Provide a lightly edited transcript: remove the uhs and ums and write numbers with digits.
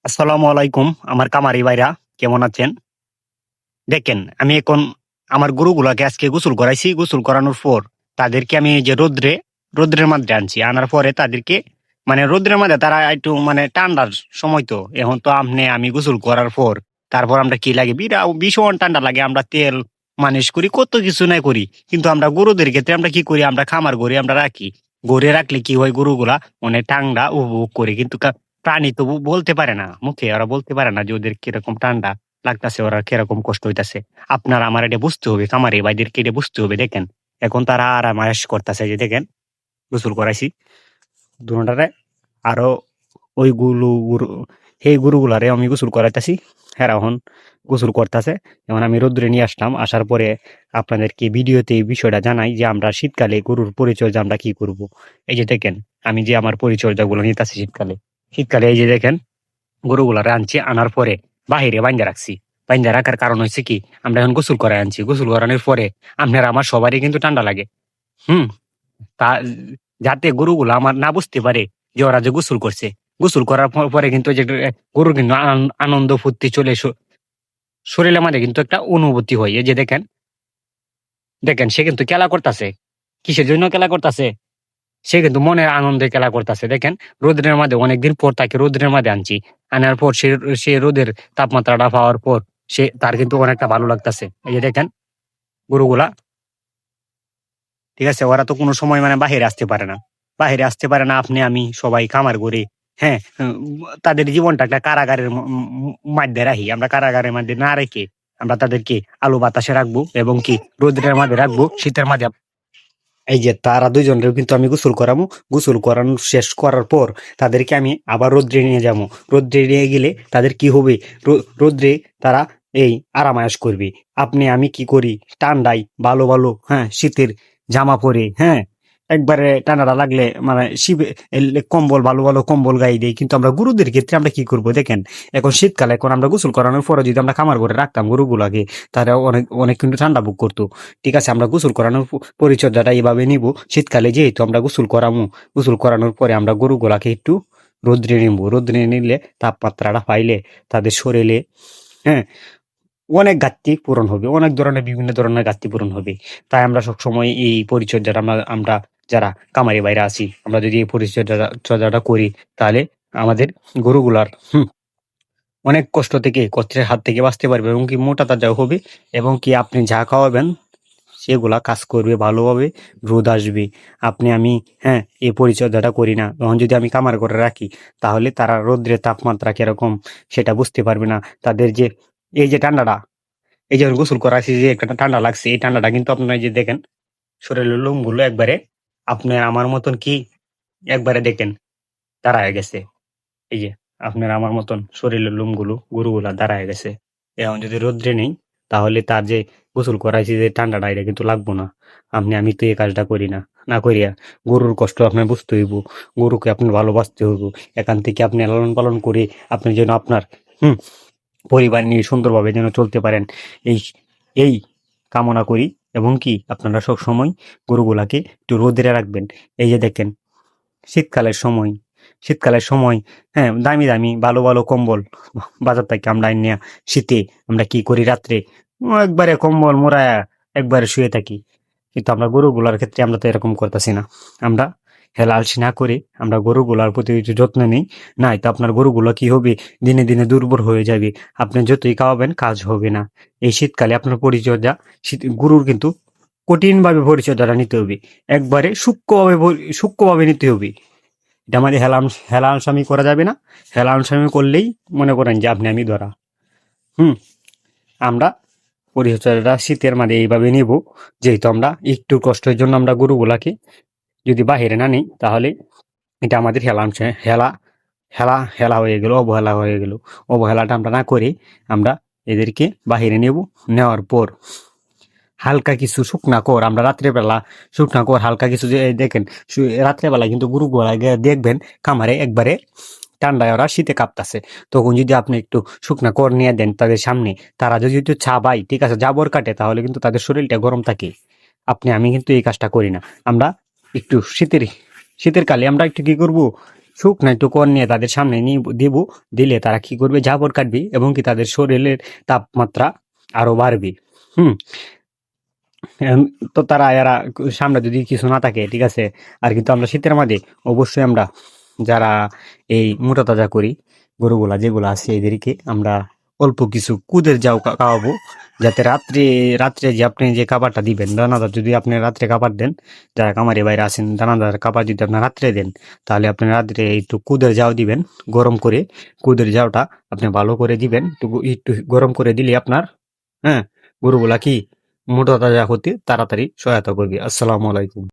আসসালামু আলাইকুম আমার কামারি ভাইরা, কেমন আছেন? দেখেন, আমি এখন আমার গরুগুলাকে আজকে গোসল করাইছি। গোসল করানোর পর তাদেরকে আমি যে রোদ্রের মধ্যে আনছি। আনার পরে তাদেরকে মানে রোদ্রের মধ্যে তারা একটু মানে ঠান্ডার সময় তো এখন তো আমি গোসল করার পর তারপর আমরা কি লাগে ভীষণ ঠান্ডা লাগে। আমরা তেল মালিশ করি, কত কিছু নাই করি, কিন্তু আমরা গরুদের ক্ষেত্রে আমরা কি করি, আমরা খামার গড়ে আমরা রাখি। গড়ে রাখলে কি হয়, গরুগুলা অনেক ঠান্ডা উপভোগ করে, কিন্তু প্রাণী তো বলতে পারে না, মুখে ওরা বলতে পারে না যে ওদের কিরকম ঠান্ডা লাগতাছে, ওরা কিরকম কষ্ট হইতাছে। আপনার আমার এটা বুঝতে হবে, খামারে ভাইদেরকে এটা বুঝতে হবে। দেখেন, এখন তারা আরাম আয়েশ করতেছে, যে দেখেন গোসল করাইছি দুটারে। আরো সেই গরুগুলারে আমি গোসল করাইতেছি। হ্যাঁ, এখন গোসল করতেছে। যেমন আমি রোদ্রে নিয়ে আসলাম, আসার পরে আপনাদেরকে ভিডিওতে এই বিষয়টা জানাই যে আমরা শীতকালে গরুর পরিচর্যা আমরা কি করব। এই যে দেখেন, আমি যে আমার পরিচর্যা গুলো নিতেছি শীতকালে। শীতকালে এই যে দেখেন, গরুগুলারে আনছি, আনার পরে বাহিরে বাইন্ধা রাখছি। বাইন্ধা রাখার কারণ হচ্ছে কি, আমরা এখন গোসল করে আনছি। গোসল করানোর পরে আপনার আমার সবারই কিন্তু ঠান্ডা লাগে। হুম তা যাতে গরুগুলো আমার না বুঝতে পারে যে ওরা যে গোসল করছে। গোসল করার পরে কিন্তু ওই যে গরুর কিন্তু আনন্দ ফুর্তি চলে শরীরের মধ্যে কিন্তু একটা অনুভূতি হয়। এই যে দেখেন, দেখেন সে কিন্তু খেলা করতেছে। কিসের জন্য খেলা করতেছে? সে কিন্তু মনের আনন্দে খেলা করতেছে। দেখেন, রোদের মধ্যে অনেকদিন পর তাকে রোদের মধ্যে আনছি। আনার পর সে সে রোদের তাপমাত্রাটা পাওয়ার পর তার কিন্তু অনেকটা ভালো লাগতেছে। এই যে দেখেন গরুগুলা, ঠিক আছে, ওরা তো কোনো সময় মানে বাহিরে আসতে পারে না। বাহিরে আসতে পারে না, আপনি আমি সবাই খামার করি। হ্যাঁ, তাদের জীবনটা একটা কারাগারের মধ্যে রাখি। আমরা কারাগারের মধ্যে না রেখে আমরা তাদেরকে আলো বাতাসে রাখবো, এবং কি রোদ্রের মধ্যে রাখবো, শীতের মাঝে। এই যে তারা দুইজনেরও কিন্তু আমি গোসল করাবো। গোসল করানো শেষ করার পর তাদেরকে আমি আবার রোদ্রে নিয়ে যাবো। রোদ্রে নিয়ে গেলে তাদের কি হবে, রোদ্রে তারা এই আরাম আয়েশ করবে। আপনি আমি কি করি, ঠান্ডায় ভালো ভালো, হ্যাঁ, শীতের জামা পরে, হ্যাঁ, একবারে ঠান্ডাটা লাগলে মানে শিবে কম্বল, ভালো ভালো কম্বল গায়ে দেই। কিন্তু আমরা গরুদের ক্ষেত্রে আমরা কি করব, দেখেন, এখন শীতকালে এখন আমরা গোসল করানোর পরে যদি আমরা খামার করে রাখতাম গরুগুলাকে, তারা অনেক অনেক কিন্তু ঠান্ডা ভোগ করতো। ঠিক আছে, আমরা গোসল করানোর পরিচর্যাটা এভাবে নিব। শীতকালে যেহেতু আমরা গোসল করামু, গোসল করানোর পরে আমরা গরুগুলাকে একটু রোদ্রে নিব। রোদ্রে নিলে তাপমাত্রাটা পাইলে তাদের শরীরে, হ্যাঁ, অনেক ঘাটতি পূরণ হবে, অনেক ধরনের বিভিন্ন ধরনের ঘাটতি পূরণ হবে। তাই আমরা সবসময় এই পরিচর্যাটা আমরা আমরা যারা কামারি বাইরে আছি, আমরা যদি এই পরিচর্যাটা করি, তাহলে আমাদের গরুগুলার অনেক কষ্ট থেকে, কষ্টের হাত থেকে বাঁচতে পারবে, এবং কি মোটা তাজা হবে, এবং কি আপনি যা খাওয়াবেন সেগুলা কাজ করবে ভালোভাবে, রোদ আসবে। আপনি আমি, হ্যাঁ, এই পরিচর্যাটা করি না, তখন যদি আমি কামার করে রাখি, তাহলে তারা রোদ্রের তাপমাত্রা কিরকম সেটা বুঝতে পারবে না। তাদের যে এই যে ঠান্ডাটা, এই যে গোসল করা আছে, যে একটা ঠান্ডা লাগছে, এই ঠান্ডাটা কিন্তু আপনারা যে দেখেন শরীরের লোমগুলো একবারে আপনার আমার মতন কি একবারে দেখেন দাঁড়ায় গেছে। এই যে আপনার আমার মতন শরীরের লোমগুলো গরুগুলা দাঁড়ায় গেছে। এখন যদি রোদ্রে নেই, তাহলে তার যে গোসল করাইছি যে ঠান্ডাটা, এটা কিন্তু লাগবো না। আমি তো এই কাজটা করি না। না করিয়া গরুর কষ্ট আপনার বুঝতে হইব, গরুকে আপনার ভালোবাসতে হইব। এখান থেকে আপনি লালন পালন করে আপনি যেন আপনার হুম পরিবার নিয়ে সুন্দরভাবে যেন চলতে পারেন, এই এই কামনা করি। এবং কি আপনারা সব সময় গরুগুলাকে একটু রোদে রাখবেন। এই যে দেখেন, শীতকালের সময় শীতকালের সময়, হ্যাঁ, দামি দামি ভালো ভালো কম্বল বাজার থেকে আমরা নিয়ে শীতে আমরা কি করি, রাত্রে একবারে কম্বল মোড়ায়া একবারে শুয়ে থাকি। কিন্তু আমরা গরুগুলার ক্ষেত্রে আমরা তো এরকম করতেছি না। আমরা হেলালসি না করে আমরা গরুগুলার প্রতি একটু যত্ন নিই। নাই তো আপনার গরুগুলো কি হবে, দিনে দিনে দুর্বল হয়ে যাবে। আপনি যতই খাওয়াবেন কাজ হবে না। এই শীতকালে আপনার পরিচর্যা, গরুর কিন্তু কঠিনভাবে পরিচর্যাটা নিতে হবে। একবারে সূক্ষ্মভাবে নিতে হবে। এটা আমাদের হেলামস্বামী করা যাবে না। হেলামস্বামী করলেই মনে করেন যে আপনি আমি ধরা। হুম আমরা পরিচর্যাটা শীতের মাঝে এইভাবে নিব। যেহেতু আমরা একটু কষ্টের জন্য আমরা গরুগুলাকে যদি বাহিরে না নিই, তাহলে এটা আমাদের হেলা হেলা হেলা হয়ে গেল, অবহেলা হয়ে গেল। অবহেলাটা আমরা না করে আমরা এদেরকে বাহিরে নেব। নেওয়ার পর হালকা কিছু শুকনা কর আমরা রাত্রেবেলা, শুকনা কর হালকা কিছু, যে দেখেন রাত্রেবেলা কিন্তু গরুগুলা দেখবেন খামারে একবারে ঠান্ডায় ওরা শীতে কাঁপতাছে। তখন যদি আপনি একটু শুকনা কর নিয়ে দেন তাদের সামনে, তারা যদি একটু চাবাই, ঠিক আছে, জাবর কাটে, তাহলে কিন্তু তাদের শরীরটা গরম থাকে। আমি কিন্তু এই কাজটা করি না। আমরা একটু শীতের শীতের কালে আমরা একটু কি করব, শুকনো একটু কর নিয়ে তাদের সামনে নিয়ে দেব, দিলে তারা কি করবে, জাবর কাটবে এবং কি তাদের শরীরের তাপমাত্রা আরো বাড়বে। হুম। এম, তো তারা এরা সামনে যদি কিছু না থাকে, ঠিক আছে। আর কিন্তু আমরা শীতের মাঝে অবশ্যই আমরা যারা এই মোটা তাজা করি গরুগুলা যেগুলো আছে এদেরকে আমরা অল্প কিছু কুদের যাও খাওয়াবো, যাতে রাত্রে রাত্রে যে আপনি যে খাবারটা দিবেন দানাদার, যদি আপনি রাত্রে খাবার দেন, যারা কামারি বাইরে আছেন দানাদার খাবার যদি আপনার রাত্রে দেন, তাহলে আপনি রাত্রে একটু কুদের যাও দিবেন গরম করে। কুদের যাওটা আপনি ভালো করে দিবেন, একটু একটু গরম করে দিলে আপনার, হ্যাঁ, গরুগুলা কি মোটা তাজা হতে তাড়াতাড়ি সহায়তা করবে। আসসালামু আলাইকুম।